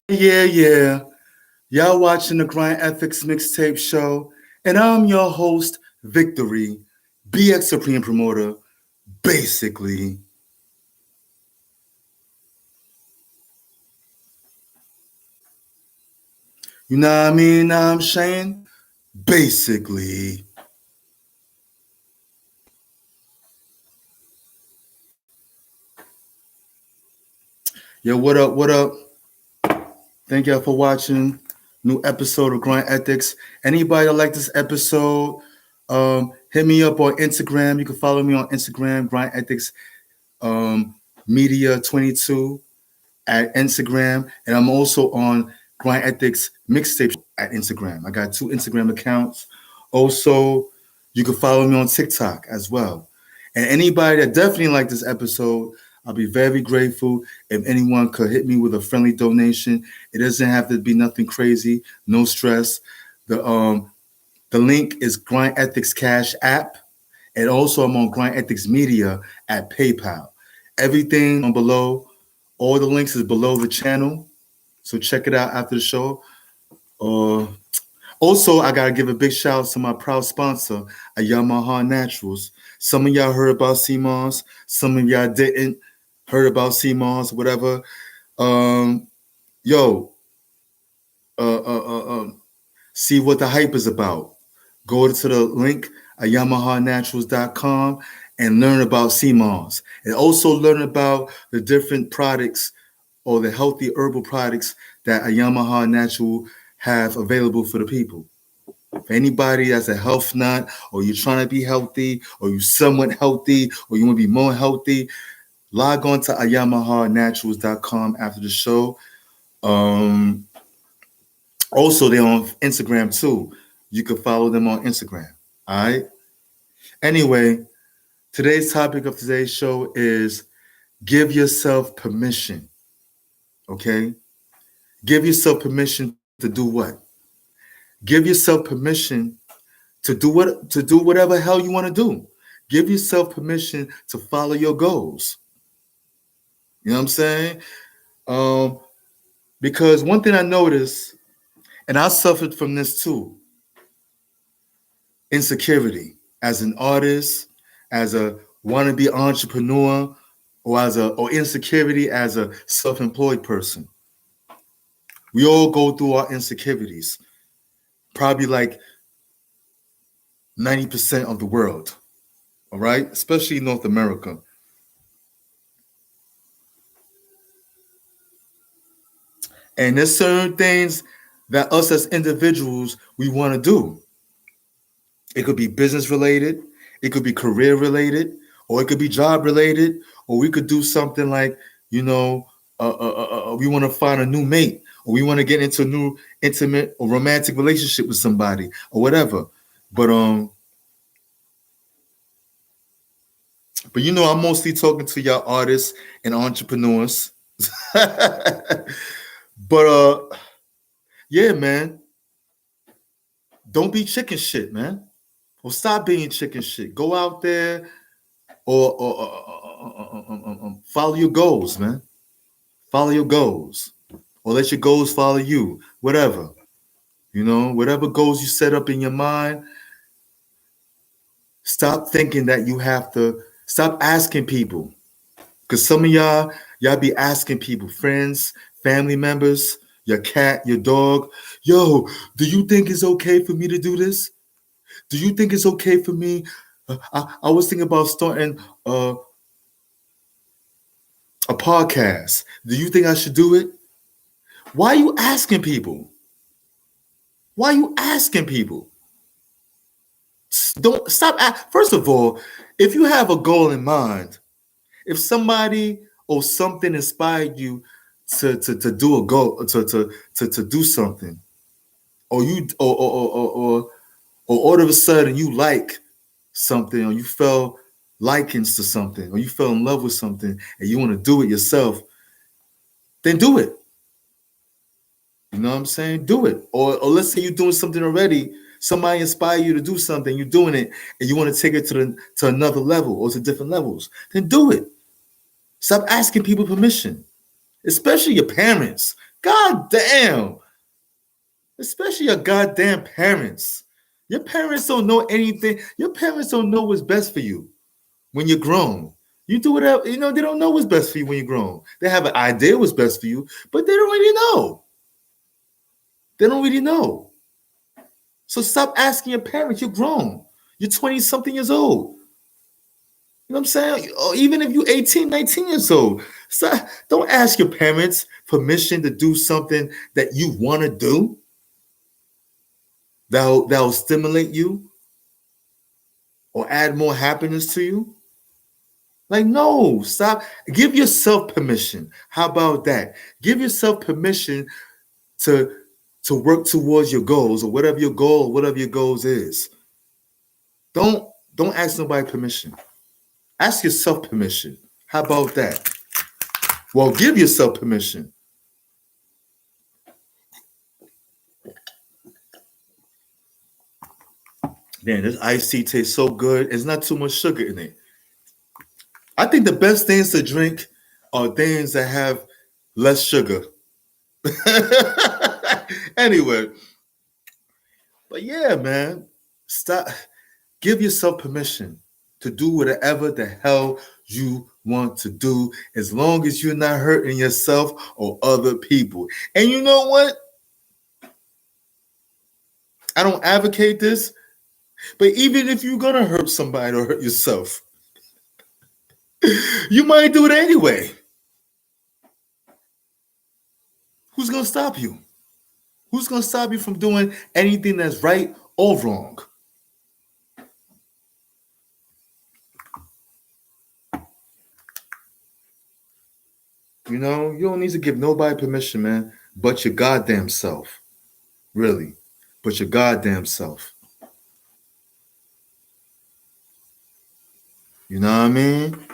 Yeah. Y'all watching the Grind Ethics Mixtape Show, and I'm your host, Viktory BX Supreme Promoter, basically. You know what I mean? Know what I'm saying? Basically. Yo, what up? What up? Thank y'all for watching. New episode of Grind Ethics. Anybody that like this episode, hit me up on Instagram. You can follow me on Instagram, Grind Ethics Media 22 at Instagram, and I'm also on Grind Ethics Mixtape at Instagram. I got 2 Instagram accounts. Also, you can follow me on TikTok as well. And anybody that definitely liked this episode, I'll be very grateful if anyone could hit me with a friendly donation. It doesn't have to be nothing crazy, no stress. The link is Grind Ethics Cash App, and also I'm on Grind Ethics Media at PayPal. Everything on below, all the links is below the channel, so check it out after the show. Also, I gotta give a big shout out to my proud sponsor, Yamaha Naturals. Some of y'all heard about CMOS, some of y'all didn't heard about CMOS, whatever. Yo, see what the hype is about. Go to the link at YamahaNaturals.com and learn about CMOS, and also learn about the different products or the healthy herbal products that a Yamaha Natural have available for the people. For anybody that's a health nut, or you're trying to be healthy, or you're somewhat healthy, or you want to be more healthy, log on to YamahaNaturals.com after the show. Also, they're on Instagram too. You can follow them on Instagram. All right. Anyway, today's topic of today's show is give yourself permission. Okay? Give yourself permission to do what? Give yourself permission to do whatever hell you want to do. Give yourself permission to follow your goals. You know what I'm saying? Because one thing I noticed, and I suffered from this too, insecurity as an artist, as a wannabe entrepreneur, or insecurity as a self-employed person. We all go through our insecurities. Probably like 90% of the world. All right? Especially North America. And there's certain things that us as individuals we want to do. It could be business related, it could be career related, or it could be job related, or we could do something like, we want to find a new mate, or we want to get into a new intimate or romantic relationship with somebody, or whatever. But I'm mostly talking to y'all artists and entrepreneurs. But yeah, man, don't be chicken shit, man. Or stop being chicken shit. Go out there or follow your goals, man. Follow your goals. Or let your goals follow you. Whatever. Whatever goals you set up in your mind, stop thinking that you have to. Stop asking people. Because some of y'all be asking people, friends, family members, your cat, your dog, yo, do you think it's okay for me to do this? Do you think it's okay for me? I was thinking about starting a podcast. Do you think I should do it? Why are you asking people? Why are you asking people? Don't stop. First of all, if you have a goal in mind, if somebody or something inspired you to do a goal, to do something, or you or all of a sudden you like something, or you fell likings to something, or you fell in love with something, and you want to do it yourself, then do it. You know what I'm saying? Do it. Or let's say you're doing something already. Somebody inspire you to do something, you're doing it, and you want to take it to another level or to different levels, then do it. Stop asking people permission, especially your parents. God damn. Especially your goddamn parents. Your parents don't know anything. Your parents don't know what's best for you when you're grown. You do whatever, they don't know what's best for you when you're grown. They have an idea what's best for you, but they don't really know. They don't really know. So stop asking your parents. You're grown. You're 20 something years old. You know what I'm saying? Or even if you're 18, 19 years old. So don't ask your parents permission to do something that you want to do that'll stimulate you or add more happiness to you. Like, no, stop. Give yourself permission. How about that? Give yourself permission to work towards your goals or whatever your goals is. Don't ask nobody permission. Ask yourself permission. How about that? Well, give yourself permission. Man, this iced tea tastes so good. It's not too much sugar in it. I think the best things to drink are things that have less sugar. Anyway, but yeah, man, stop. Give yourself permission to do whatever the hell you want to do, as long as you're not hurting yourself or other people. And you know what? I don't advocate this, but even if you're gonna hurt somebody or hurt yourself, you might do it anyway. Who's gonna stop you? Who's gonna stop you from doing anything that's right or wrong? You don't need to give nobody permission, man, but your goddamn self. Really. But your goddamn self. You know what I mean?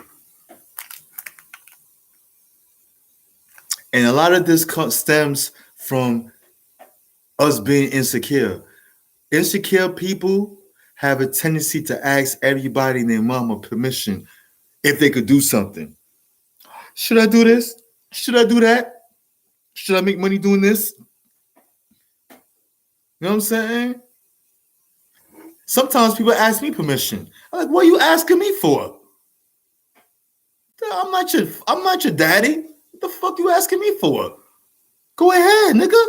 And a lot of this stems from us being insecure. Insecure people have a tendency to ask everybody and their mama permission if they could do something. Should I do this? Should I do that? Should I make money doing this? You know what I'm saying? Sometimes people ask me permission. I'm like, what are you asking me for? I'm not your daddy. What the fuck you asking me for? Go ahead, nigga.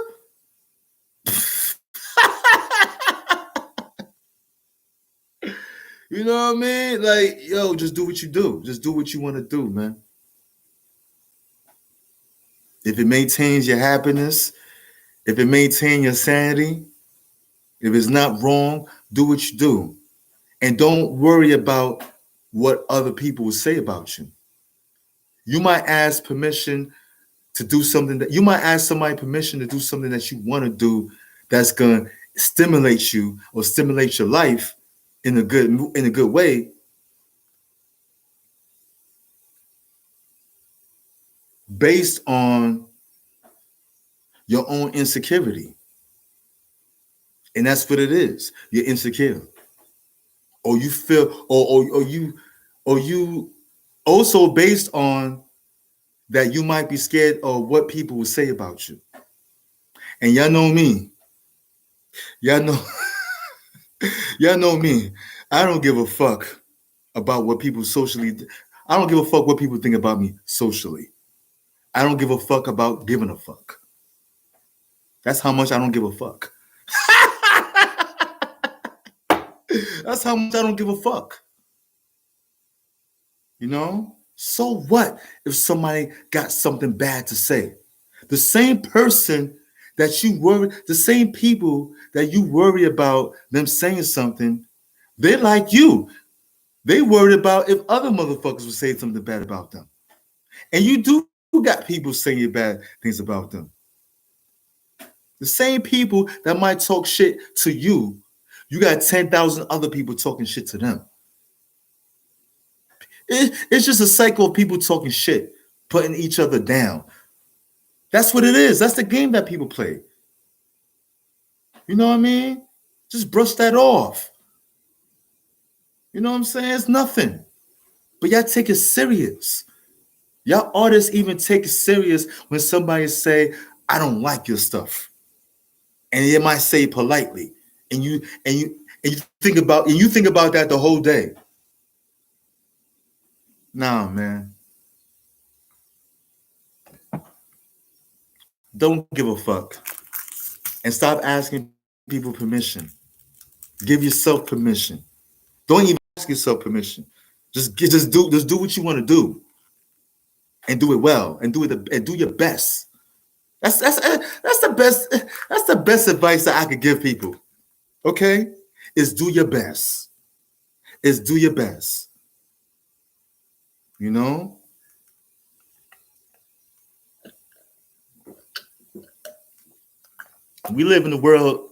You know what I mean? Like, yo, just do what you do. Just do what you want to do, man. If it maintains your happiness, if it maintains your sanity, if it's not wrong, do what you do. And don't worry about what other people will say about you. You might ask permission to do something you might ask somebody permission to do something that you want to do that's gonna stimulate you or stimulate your life in a good way. Based on your own insecurity. And that's what it is. You're insecure. Or you feel or you also based on that you might be scared of what people will say about you. And y'all know me. Y'all know me. I don't give a fuck about what people I don't give a fuck what people think about me socially. I don't give a fuck about giving a fuck. That's how much I don't give a fuck. That's how much I don't give a fuck. So what if somebody got something bad to say? The same person that you worry, the same people that you worry about them saying something, they're like you. They worried about if other motherfuckers would say something bad about them. And you do got people saying bad things about them. The same people that might talk shit to you, you got 10,000 other people talking shit to them. It's just a cycle of people talking shit, putting each other down. That's what it is. That's the game that people play. You know what I mean? Just brush that off. You know what I'm saying? It's nothing. But y'all take it serious. Y'all artists even take it serious when somebody say, I don't like your stuff. And it might say politely. And you think about that the whole day. Nah, man. Don't give a fuck. And stop asking people permission. Give yourself permission. Don't even ask yourself permission. Just do what you want to do, and do it well, and do your best. That's the best. That's the best advice that I could give people. Okay, is do your best. Is do your best. You know. We live in a world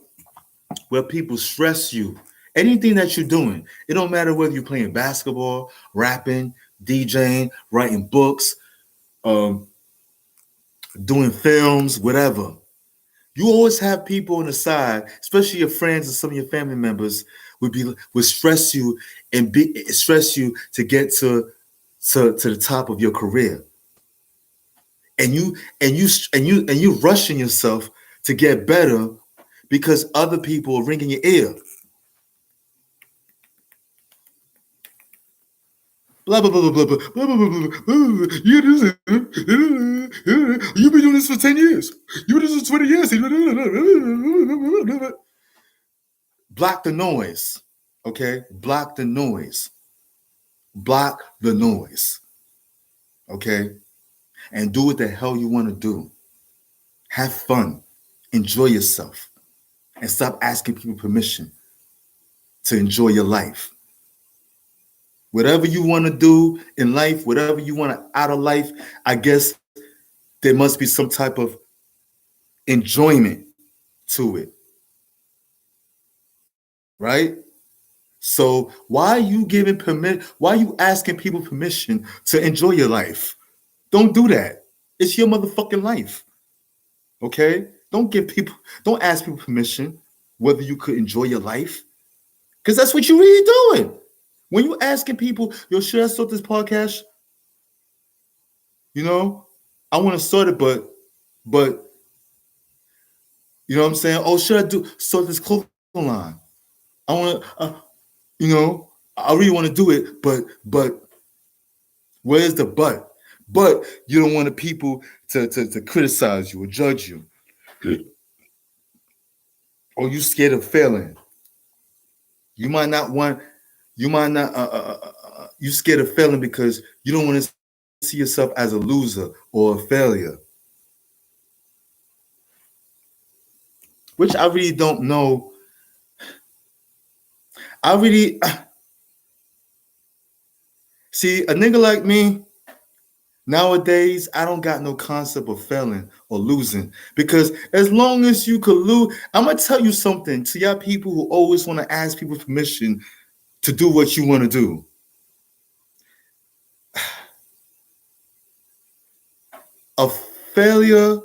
where people stress you. Anything that you're doing, it don't matter whether you're playing basketball, rapping, DJing, writing books, um, doing films, whatever. You always have people on the side, especially your friends and some of your family members, would stress you and stress you to get to the top of your career. And you rushing yourself to get better because other people are ringing your ear. Blah blah blah blah blah blah blah blah blah. You've been doing this for 10 years. You've been doing this for 20 years. Block the noise. Okay? Block the noise. Block the noise. Okay? And do what the hell you want to do. Have fun. Enjoy yourself. And stop asking people permission to enjoy your life. Whatever you want to do in life, whatever you want out of life, I guess there must be some type of enjoyment to it. Right? So why are you giving why are you asking people permission to enjoy your life? Don't do that. It's your motherfucking life. Okay? Don't ask people permission whether you could enjoy your life. Because that's what you're really doing. When you asking people, yo, should I start this podcast? You know, I want to start it, but you know what I'm saying? Oh, should I start this clothing line? I want to, I really want to do it, but where's the but? But you don't want the people to criticize you or judge you. Or you scared of failing. You might not, you scared of failing because you don't want to see yourself as a loser or a failure. Which I really don't know. See, a nigga like me, nowadays, I don't got no concept of failing or losing. Because as long as you could lose, I'm going to tell you something to y'all people who always want to ask people permission to do what you want to do. A failure,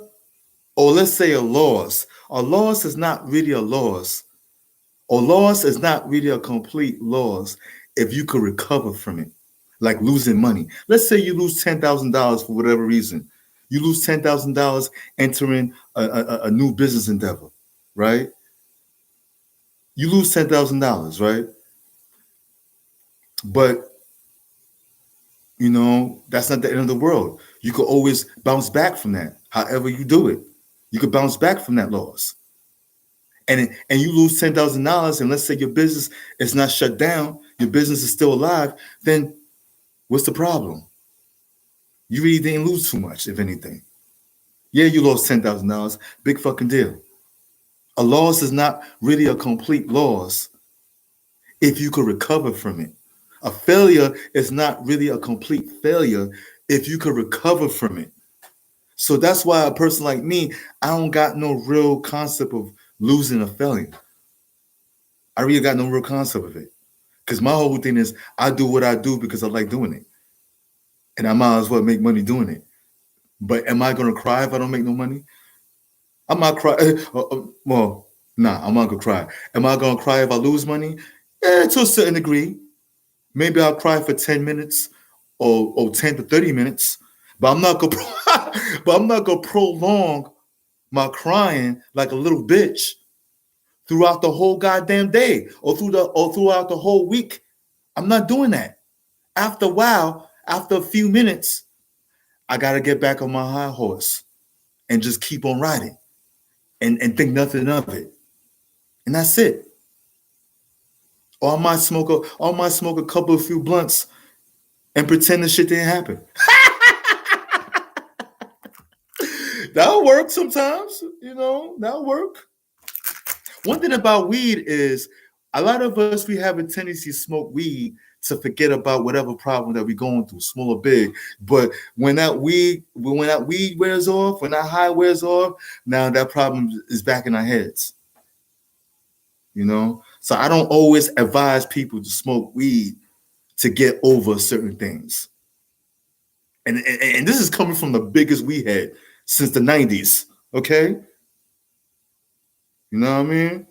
or let's say a loss is not really a loss. A loss is not really a complete loss if you could recover from it, like losing money. Let's say you lose $10,000 for whatever reason. You lose $10,000 entering a new business endeavor, right? You lose $10,000, right? But, that's not the end of the world. You could always bounce back from that, however you do it. You could bounce back from that loss. And you lose $10,000, and let's say your business is not shut down, your business is still alive, then what's the problem? You really didn't lose too much, if anything. Yeah, you lost $10,000, big fucking deal. A loss is not really a complete loss if you could recover from it. A failure is not really a complete failure if you could recover from it. So that's why a person like me, I don't got no real concept of losing or failing. I really got no real concept of it. Because my whole thing is I do what I do because I like doing it. And I might as well make money doing it. But am I going to cry if I don't make no money? I might cry. Well, nah, I'm not going to cry. Am I going to cry if I lose money? Yeah, to a certain degree. Maybe I'll cry for 10 minutes or 10 to 30 minutes. But I'm not going to prolong my crying like a little bitch throughout the whole goddamn day or throughout the whole week. I'm not doing that. After a while, after a few minutes, I gotta get back on my high horse and just keep on riding and think nothing of it. And that's it. Or I might smoke a couple of few blunts and pretend the shit didn't happen. That'll work sometimes, that'll work. One thing about weed is a lot of us, we have a tendency to smoke weed to forget about whatever problem that we're going through, small or big. But when that weed wears off, when that high wears off, now that problem is back in our heads. So I don't always advise people to smoke weed to get over certain things. And this is coming from the biggest weed head since the 90s. Okay? You know what I mean?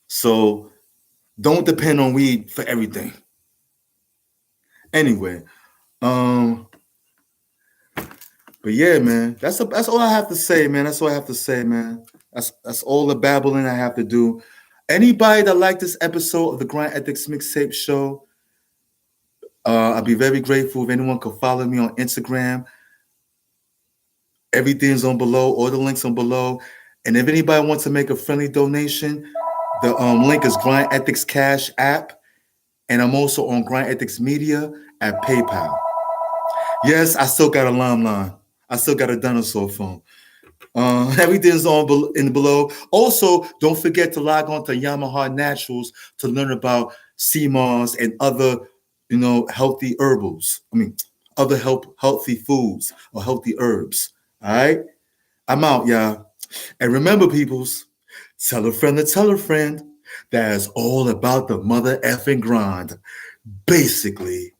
So don't depend on weed for everything. Anyway, but yeah, man, that's all I have to say, man. That's all I have to say, man. That's all the babbling I have to do. Anybody that liked this episode of the Grind Ethiks Mixtape Show, I'd be very grateful if anyone could follow me on Instagram. Everything's on below. All the links on below. And if anybody wants to make a friendly donation, the link is Grind Ethiks Cash App. And I'm also on Grind Ethiks Media at PayPal. Yes, I still got a line. I still got a dinosaur phone. Everything's on in below. Also, don't forget to log on to Yamaha Naturals to learn about CMOS and other, healthy herbals. Other healthy foods or healthy herbs. All right? I'm out, y'all. And remember, peoples, tell a friend to tell a friend that it's all about the mother effing grind. Basically.